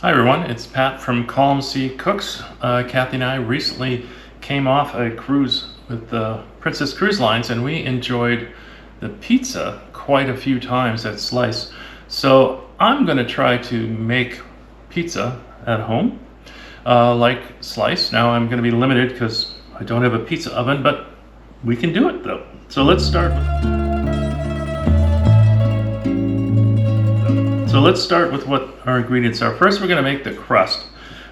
Hi everyone, it's Pat from Column C Cooks. Kathy and I recently came off a cruise with the Princess Cruise Lines and we enjoyed the pizza quite a few times at Slice. So I'm going to try to make pizza at home like Slice. Now I'm going to be limited because I don't have a pizza oven, but we can do it though. So let's start with what our ingredients are. First, we're going to make the crust,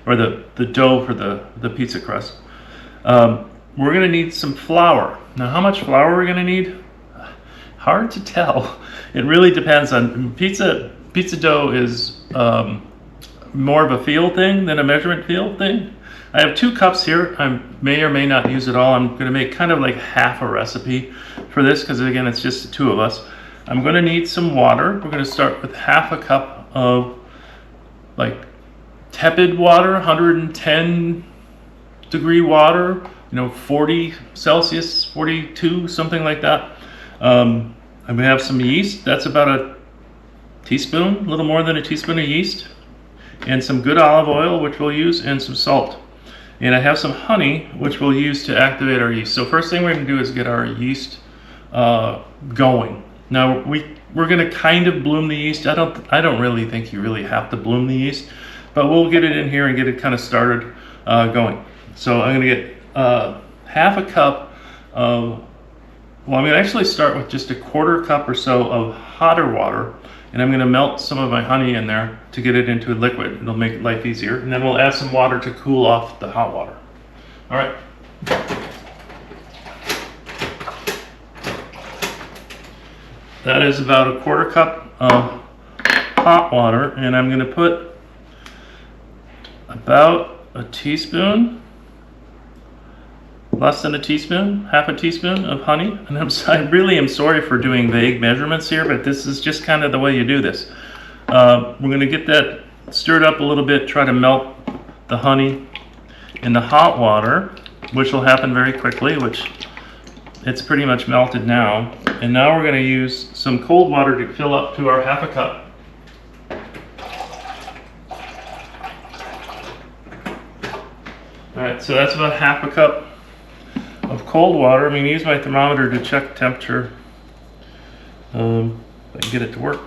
or the dough for the pizza crust. We're going to need some flour. Now, how much flour we're going to need? Hard to tell. It really depends on pizza. Pizza dough is more of a feel thing than a measurement feel thing. I have 2 cups here. I may or may not use it all. I'm going to make kind of like half a recipe for this because, again, it's just the 2 of us. I'm going to need some water. We're going to start with half a cup of like tepid water, 110 degree water, 40 Celsius, 42, something like that. I'm going to have some yeast. That's about a teaspoon, a little more than a teaspoon of yeast, and some good olive oil, which we'll use, and some salt. And I have some honey, which we'll use to activate our yeast. So first thing we're going to do is get our yeast going. Now we're going to kind of bloom the yeast. I don't really think you really have to bloom the yeast, but we'll get it in here and get it kind of started going. So I'm going to get half a cup of, well, I'm going to actually start with just a 1/4 cup or so of hotter water, and I'm going to melt some of my honey in there to get it into a liquid. It'll make life easier, and then we'll add some water to cool off the hot water. All right. That is about a 1/4 cup of hot water, and I'm going to put about a teaspoon, less than a teaspoon, half a teaspoon of honey. And I really am sorry for doing vague measurements here, but this is just kind of the way you do this. We're going to get that stirred up a little bit, try to melt the honey in the hot water, which will happen very quickly, which it's pretty much melted now. And now we're going to use some cold water to fill up to our half a cup. Alright, so that's about half a cup of cold water. I'm going to use my thermometer to check temperature. If I can get it to work.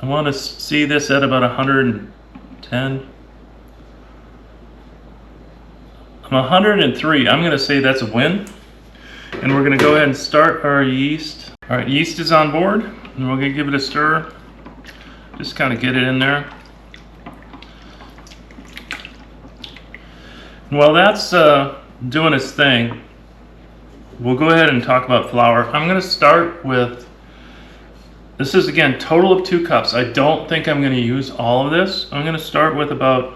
I want to see this at about 110. I'm 103. I'm going to say that's a win. And we're going to go ahead and start our yeast. All right, yeast is on board, and we're going to give it a stir. Just kind of get it in there. And while that's doing its thing, we'll go ahead and talk about flour. I'm going to start with, this is again total of 2 cups. I don't think I'm going to use all of this. I'm going to start with about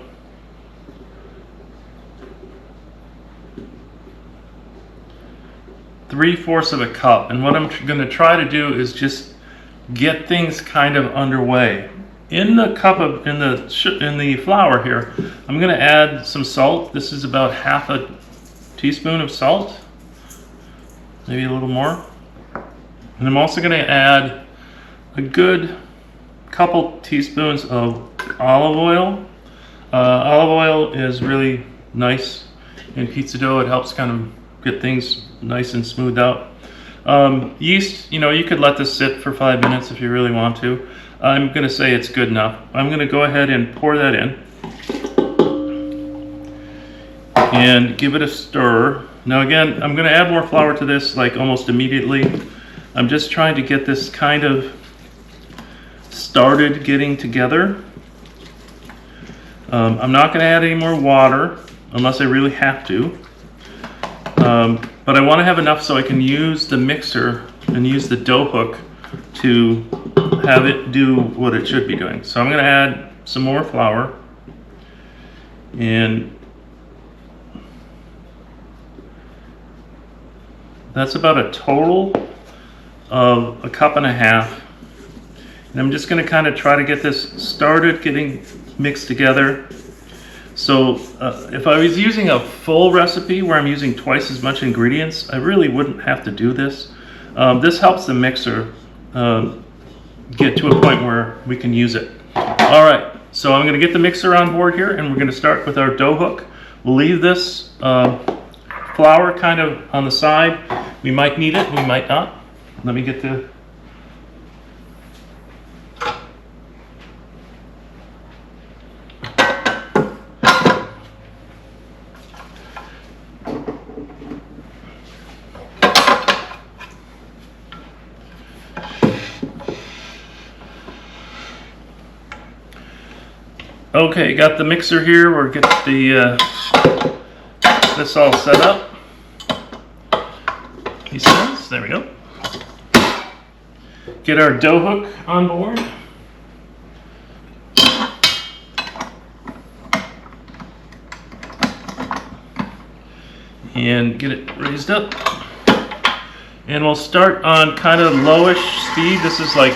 3/4 of a cup, and what I'm going to try to do is just get things kind of underway. In the cup of in the flour here, I'm going to add some salt. This is about half a teaspoon of salt, maybe a little more. And I'm also going to add a good couple teaspoons of olive oil. Olive oil is really nice in pizza dough. It helps kind of get things nice and smoothed out. Yeast, you could let this sit for 5 minutes if you really want to. I'm going to say it's good enough. I'm going to go ahead and pour that in and give it a stir. Now again, I'm going to add more flour to this like almost immediately. I'm just trying to get this kind of started getting together. I'm not going to add any more water unless I really have to. But I want to have enough so I can use the mixer and use the dough hook to have it do what it should be doing. So I'm going to add some more flour, and that's about a total of 1.5 cups. And I'm just going to kind of try to get this started getting mixed together. So if I was using a full recipe where I'm using twice as much ingredients, I really wouldn't have to do this. This helps the mixer get to a point where we can use it. All right, So I'm going to get the mixer on board here, and we're going to start with our dough hook. We'll leave this flour kind of on the side. We might need it, we might not. Let me get the... Okay, got the mixer here. We'll get the this all set up. He says, there we go. Get our dough hook on board. And get it raised up. And we'll start on kind of lowish speed. This is like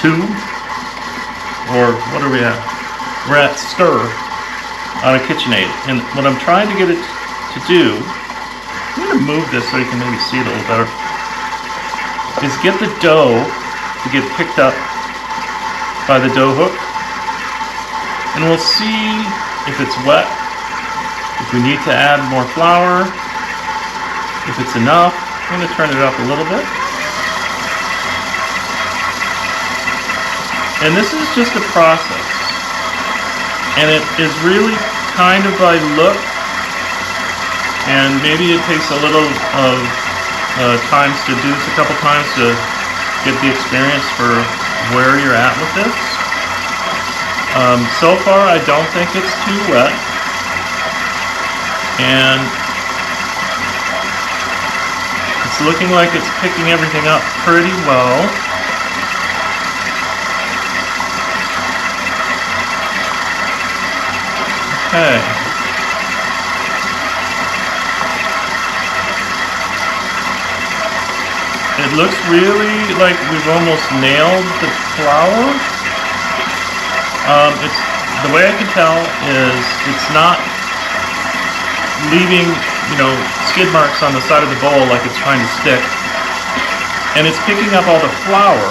2. Or what are we at? We're at stir on a KitchenAid. And what I'm trying to get it to do, I'm going to move this so you can maybe see it a little better, is get the dough to get picked up by the dough hook. And we'll see if it's wet, if we need to add more flour, if it's enough. I'm going to turn it up a little bit. And this is just a process, and it is really kind of by look, and maybe it takes a little of times to do this a couple times to get the experience for where you're at with this. So far I don't think it's too wet, and it's looking like it's picking everything up pretty well. Okay. It looks really like we've almost nailed the flour. It's the way I can tell is it's not leaving, skid marks on the side of the bowl like it's trying to stick, and it's picking up all the flour,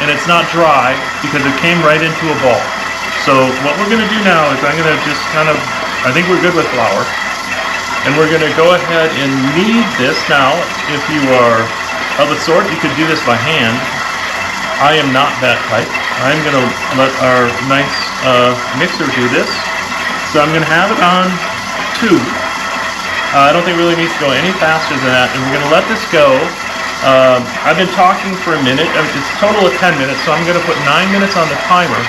and it's not dry because it came right into a ball. So what we're going to do now is I'm going to just I think we're good with flour. And we're going to go ahead and knead this. Now, if you are of a sort, you could do this by hand. I am not that type. I'm going to let our nice mixer do this. So I'm going to have it on 2. I don't think it really needs to go any faster than that. And we're going to let this go. I've been talking for a minute. It's a total of 10 minutes. So I'm going to put 9 minutes on the timer.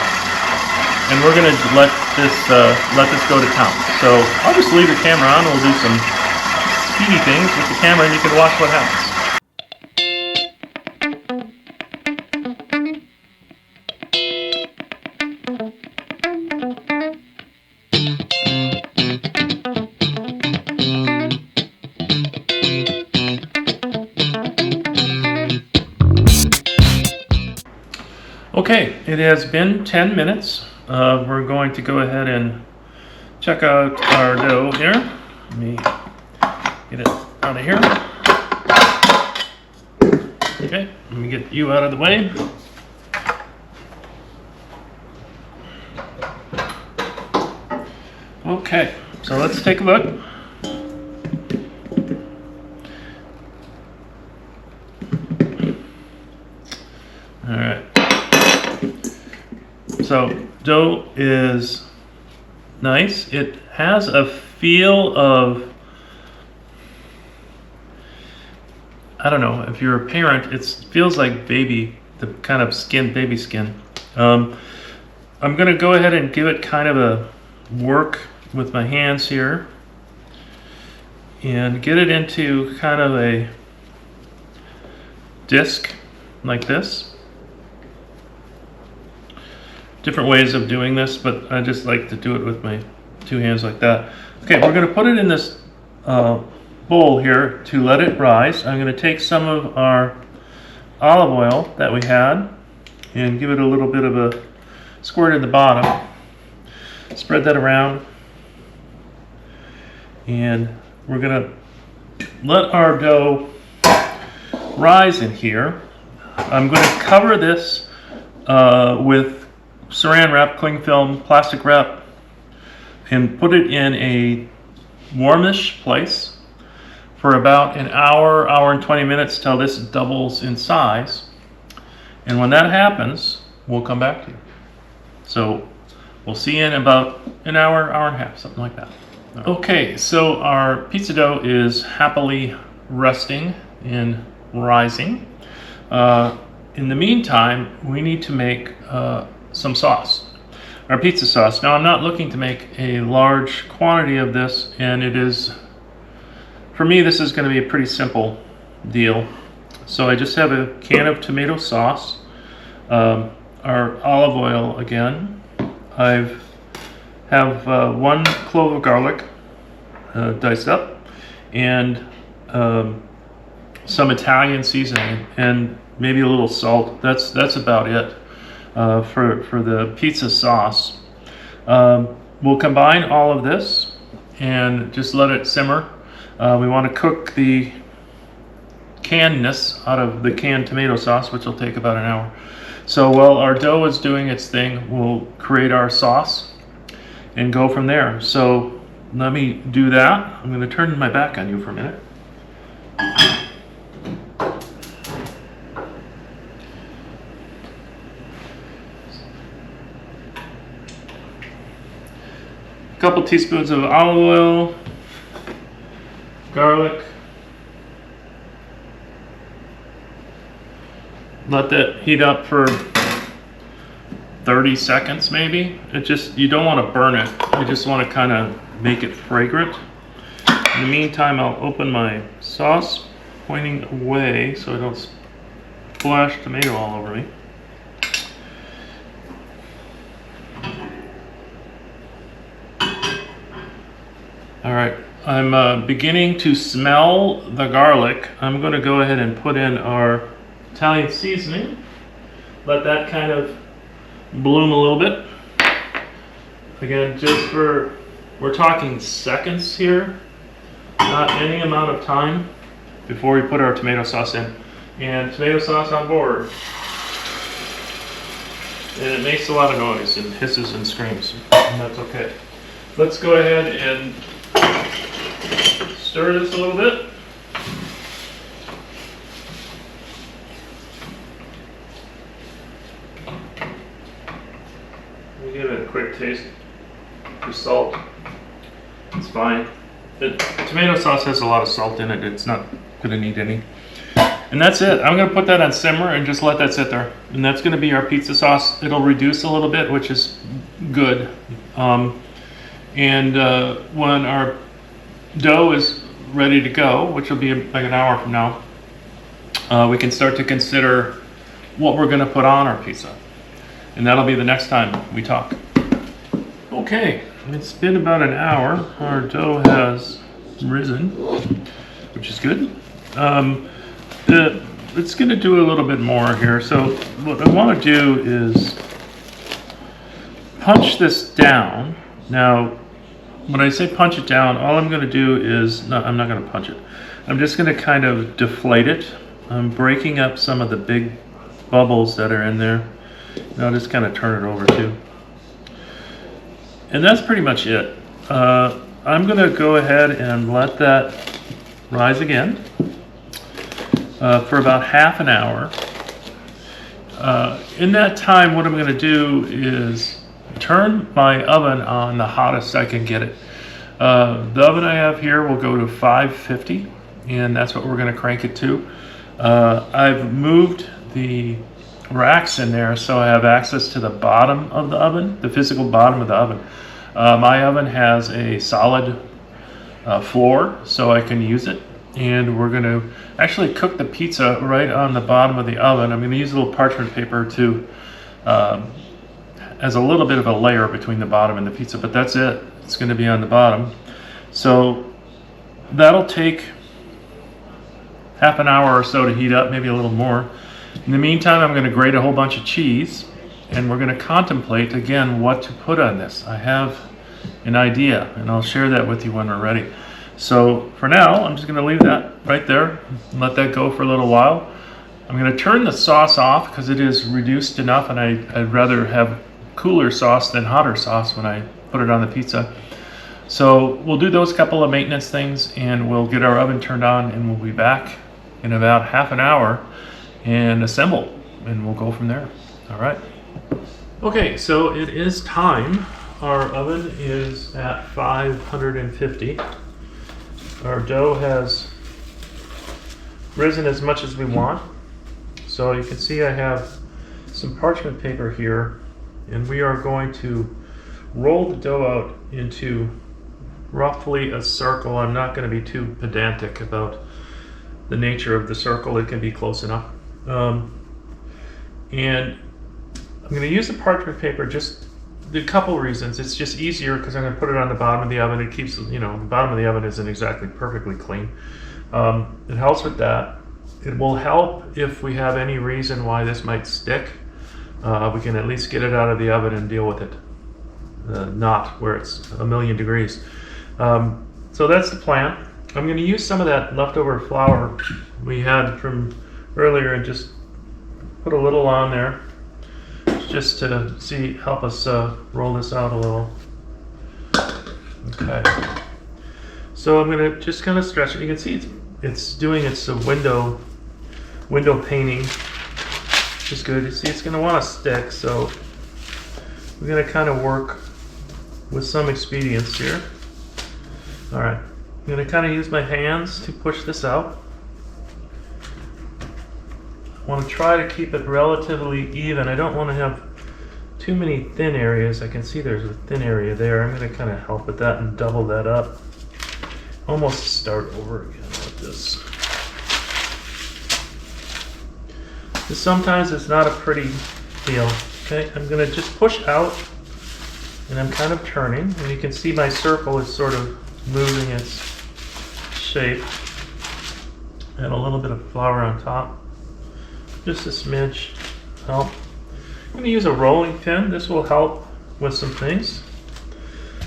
And we're going to let this go to town. So I'll just leave the camera on. We'll do some speedy things with the camera, and you can watch what happens. Okay, it has been 10 minutes. We're going to go ahead and check out our dough here. Let me get it out of here. Okay, let me get you out of the way. Okay, so let's take a look. All right. So dough is nice. It has a feel of, I don't know, if you're a parent, it feels like baby, the kind of skin, baby skin. I'm going to go ahead and give it kind of a work with my hands here and get it into kind of a disc like this. Different ways of doing this, but I just like to do it with my 2 hands like that. Okay, we're going to put it in this bowl here to let it rise. I'm going to take some of our olive oil that we had and give it a little bit of a squirt at the bottom. Spread that around, and we're going to let our dough rise in here. I'm going to cover this with saran wrap, cling film, plastic wrap, and put it in a warmish place for about an hour, hour and 20 minutes till this doubles in size. And when that happens, we'll come back to you. So we'll see you in about an hour, hour and a half, something like that. Okay, so our pizza dough is happily resting and rising. In the meantime, we need to make some sauce, our pizza sauce. Now, I'm not looking to make a large quantity of this, and it is, for me, this is going to be a pretty simple deal. So I just have a can of tomato sauce, our olive oil again. I have 1 clove of garlic diced up, and some Italian seasoning, and maybe a little salt. That's about it for the pizza sauce. We'll combine all of this and just let it simmer. We want to cook the cannedness out of the canned tomato sauce, which will take about an hour. So while our dough is doing its thing, we'll create our sauce and go from there. So let me do that. I'm going to turn my back on you for a minute. A couple teaspoons of olive oil, garlic. Let that heat up for 30 seconds maybe. You don't want to burn it. You just want to kind of make it fragrant. In the meantime, I'll open my sauce, pointing away so I don't splash tomato all over me. All right, I'm beginning to smell the garlic. I'm going to go ahead and put in our Italian seasoning. Let that kind of bloom a little bit. Again, we're talking seconds here, not any amount of time before we put our tomato sauce in. And tomato sauce on board. And it makes a lot of noise and hisses and screams, and that's okay. Let's go ahead and stir this a little bit. Give it a quick taste for salt. It's fine. The tomato sauce has a lot of salt in it. It's not going to need any. And that's it. I'm going to put that on simmer and just let that sit there. And that's going to be our pizza sauce. It'll reduce a little bit, which is good. When our dough is ready to go, which will be like an hour from now, we can start to consider what we're going to put on our pizza. And that'll be the next time we talk. Okay, it's been about an hour. Our dough has risen, which is good. It's going to do a little bit more here. So what I want to do is punch this down. Now, when I say punch it down, all I'm going to do is, no, I'm not going to punch it. I'm just going to kind of deflate it. I'm breaking up some of the big bubbles that are in there. Now just kind of turn it over too. And that's pretty much it. I'm going to go ahead and let that rise again for about half an hour. In that time, what I'm going to do is turn my oven on the hottest I can get it. The oven I have here will go to 550, and that's what we're going to crank it to. I've moved the racks in there so I have access to the bottom of the oven, the physical bottom of the oven. My oven has a solid floor, so I can use it, and we're going to actually cook the pizza right on the bottom of the oven. I'm going to use a little parchment paper to as a little bit of a layer between the bottom and the pizza, but that's it. It's going to be on the bottom. So that'll take half an hour or so to heat up, maybe a little more. In the meantime, I'm going to grate a whole bunch of cheese, and we're going to contemplate again what to put on this. I have an idea, and I'll share that with you when we're ready. So for now, I'm just going to leave that right there and let that go for a little while. I'm going to turn the sauce off because it is reduced enough, and I'd rather have cooler sauce than hotter sauce when I put it on the pizza. So we'll do those couple of maintenance things, and we'll get our oven turned on, and we'll be back in about half an hour and assemble, and we'll go from there. All right. Okay, so it is time. Our oven is at 550. Our dough has risen as much as we want. So you can see I have some parchment paper here, and we are going to roll the dough out into roughly a circle. I'm not going to be too pedantic about the nature of the circle. It can be close enough. And I'm going to use the parchment paper just a couple reasons. It's just easier because I'm going to put it on the bottom of the oven. It keeps, the bottom of the oven isn't exactly perfectly clean. It helps with that. It will help if we have any reason why this might stick. We can at least get it out of the oven and deal with it, not where it's a million degrees. So that's the plan. I'm going to use some of that leftover flour we had from earlier and just put a little on there, just to help us roll this out a little. Okay. So I'm going to just kind of stretch it. You can see it's doing its window painting, which is good. You see it's going to want to stick, so we're going to kind of work with some expedience here. All right. I'm going to kind of use my hands to push this out. I want to try to keep it relatively even. I don't want to have too many thin areas. I can see there's a thin area there. I'm going to kind of help with that and double that up. Almost start over again with this. Sometimes it's not a pretty deal. Okay, I'm going to just push out, and I'm kind of turning, and you can see my circle is sort of moving its shape. And a little bit of flour on top. Just a smidge help. I'm going to use a rolling pin. This will help with some things.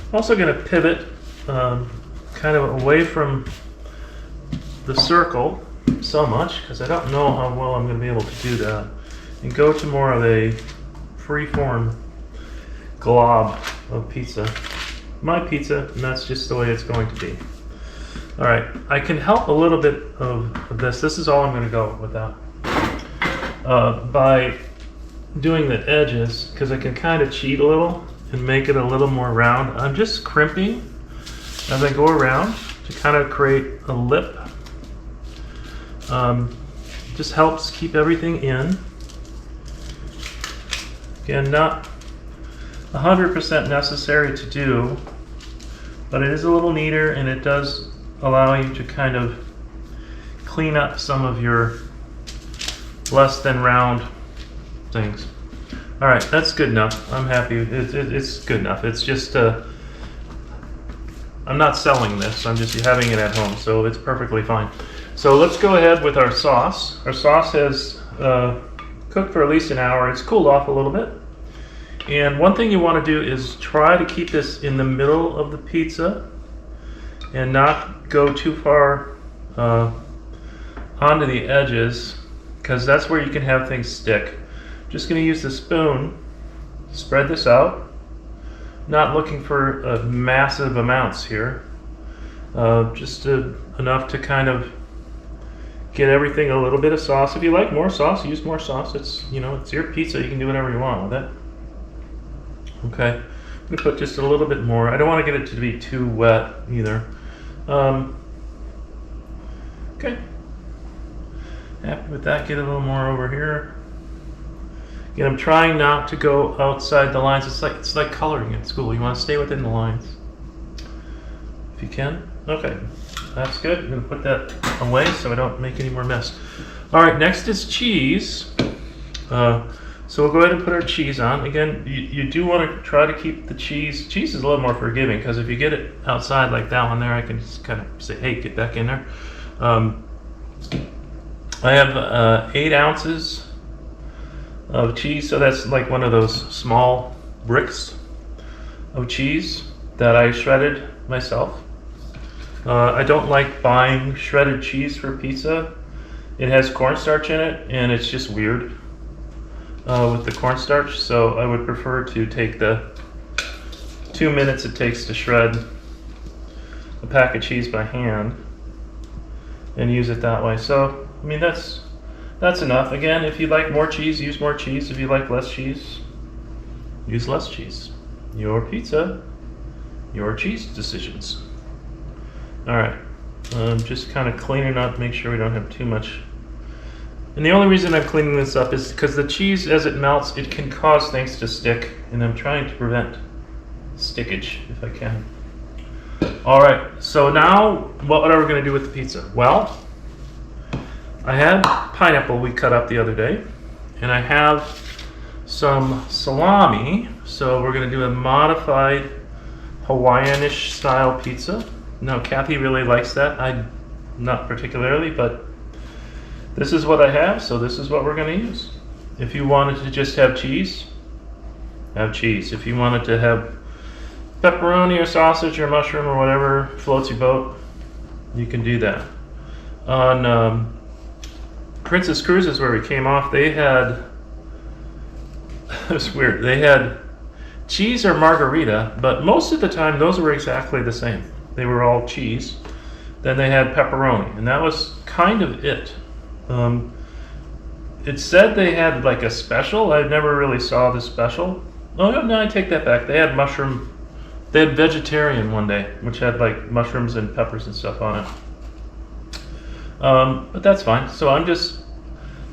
I'm also going to pivot kind of away from the circle so much because I don't know how well I'm going to be able to do that, and go to more of a free-form glob of pizza. My pizza, and that's just the way it's going to be. All right, I can help a little bit of this. This is all I'm going to go with that. By doing the edges, because I can kind of cheat a little and make it a little more round. I'm just crimping as I go around to kind of create a lip. Just helps keep everything in. Again, not 100% necessary to do, but it is a little neater, and it does allow you to kind of clean up some of your less than round things. All right, that's good enough. I'm happy. It's good enough. It's just I'm not selling this. I'm just having it at home, so it's perfectly fine. So let's go ahead with our sauce. Our sauce has cooked for at least an hour. It's cooled off a little bit. And one thing you want to do is try to keep this in the middle of the pizza and not go too far onto the edges, because that's where you can have things stick. Just going to use the spoon, spread this out. Not looking for massive amounts here. Just enough to kind of get everything a little bit of sauce. If you like more sauce, use more sauce. It's it's your pizza. You can do whatever you want with it. Okay, I'm going to put just a little bit more. I don't want to get it to be too wet either. Okay, happy with that. Get a little more over here. Again, I'm trying not to go outside the lines. It's like coloring at school. You want to stay within the lines if you can. Okay, that's good. I'm going to put that away so I don't make any more mess. All right, next is cheese. So we'll go ahead and put our cheese on. Again, you do want to try to keep the cheese. Cheese is a little more forgiving, because if you get it outside like that one there, I can just kind of say, hey, get back in there. I have 8 ounces of cheese, so that's like one of those small bricks of cheese that I shredded myself. I don't like buying shredded cheese for pizza. it has cornstarch in it, and it's just weird with the cornstarch. So I would prefer to take the 2 minutes it takes to shred a pack of cheese by hand and use it that way. So I mean, that's enough. Again, if you like more cheese, use more cheese. If you like less cheese, use less cheese. Your pizza, your cheese decisions. All right, just kind of cleaning up, make sure we don't have too much. And the only reason I'm cleaning this up is because the cheese, as it melts, it can cause things to stick, and I'm trying to prevent stickage if I can. All right, so now what are we going to do with the pizza? Well, I had pineapple we cut up the other day, and I have some salami, so we're going to do a modified Hawaiianish style pizza. Now, Kathy really likes that. I not particularly, but this is what I have, so this is what we're going to use. If you wanted to just have cheese, have cheese. If you wanted to have pepperoni or sausage or mushroom or whatever floats your boat, you can do that. On Princess Cruises, where we came off, they had, it was weird, they had cheese or margarita, but most of the time those were exactly the same. They were all cheese. Then they had pepperoni, and that was kind of it. It said they had like a special. I never really saw the special. Oh no, I take that back. They had mushroom. They had vegetarian one day, which had like mushrooms and peppers and stuff on it. But that's fine. So I'm just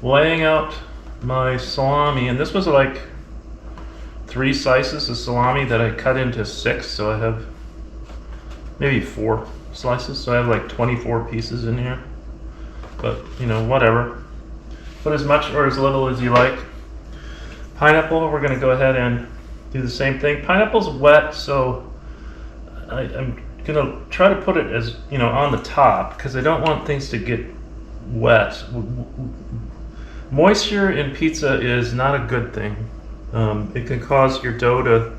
laying out my salami, and this was like 3 slices of salami that I cut into 6. So I have maybe 4 slices. So I have like 24 pieces in here. But you know, whatever. Put as much or as little as you like. Pineapple, we're going to go ahead and do the same thing. Pineapple's wet, so I'm going to try to put it as, you know, on the top, because I don't want things to get wet. Moisture in pizza is not a good thing. It can cause your dough to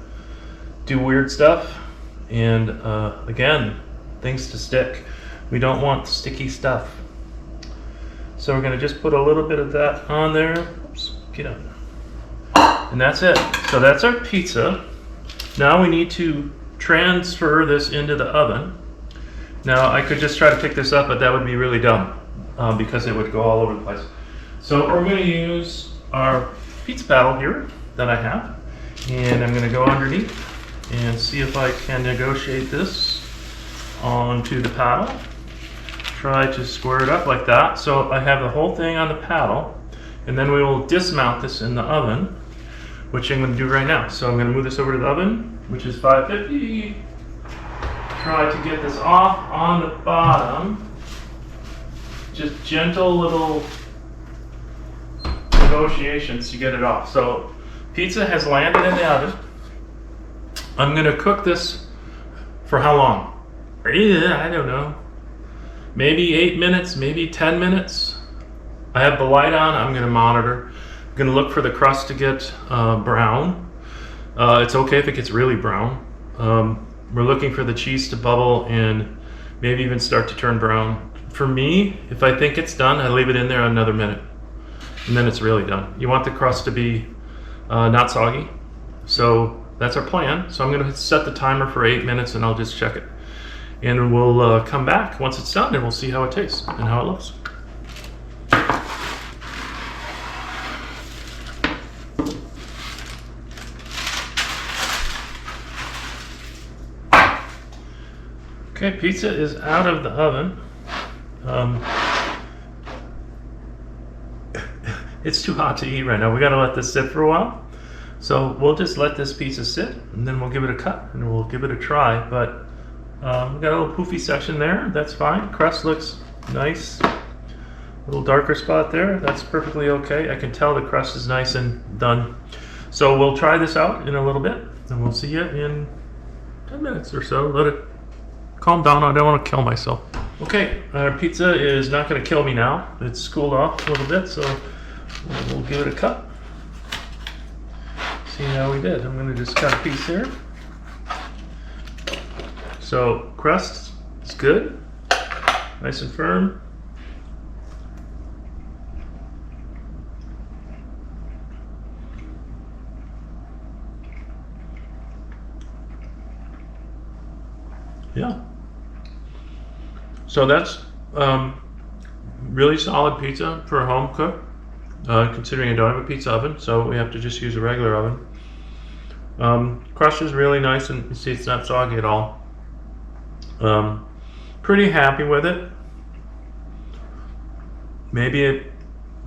do weird stuff, and again, things to stick. We don't want sticky stuff. So we're going to just put a little bit of that on there. Oops, get up. And that's it. So that's our pizza. Now we need to transfer this into the oven. Now I could just try to pick this up, but that would be really dumb because it would go all over the place. So we're going to use our pizza paddle here that I have, and I'm going to go underneath and see if I can negotiate this onto the paddle. Try to square it up like that. So I have the whole thing on the paddle, and then we will dismount this in the oven, which I'm going to do right now. So I'm going to move this over to the oven, which is 550. Try to get this off on the bottom. Just gentle little negotiations to get it off. So pizza has landed in the oven. I'm going to cook this for how long? I don't know. Maybe 8 minutes, maybe 10 minutes. I have the light on. I'm going to monitor. I'm going to look for the crust to get brown. It's okay if it gets really brown. We're looking for the cheese to bubble and maybe even start to turn brown. For me, if I think it's done, I leave it in there another minute, and then it's really done. You want the crust to be not soggy. So that's our plan. So I'm going to set the timer for 8 minutes, and I'll just check it. And we'll come back once it's done, and we'll see how it tastes and how it looks. Okay, pizza is out of the oven. It's too hot to eat right now. We got to let this sit for a while. So we'll just let this pizza sit, and then we'll give it a cut, and we'll give it a try. But we got a little poofy section there. That's fine. Crust looks nice. A little darker spot there. That's perfectly okay. I can tell the crust is nice and done. So we'll try this out in a little bit, and we'll see you in 10 minutes or so. Let it calm down. I don't want to kill myself. Okay, our pizza is not going to kill me now. It's cooled off a little bit, so we'll give it a cut. See how we did. I'm going to just cut a piece here. So crust is good, nice and firm. Yeah. So that's really solid pizza for a home cook, considering I don't have a pizza oven, so we have to just use a regular oven. Crust is really nice, and you see it's not soggy at all. Pretty happy with it. Maybe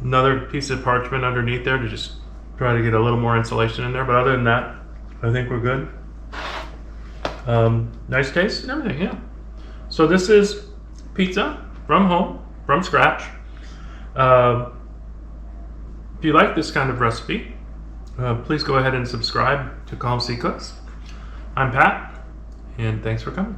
another piece of parchment underneath there to just try to get a little more insulation in there, but other than that, I think we're good. Nice taste and everything, yeah. So this is pizza from home, from scratch. If you like this kind of recipe, please go ahead and subscribe to Calm Sea Cooks. I'm Pat, and thanks for coming.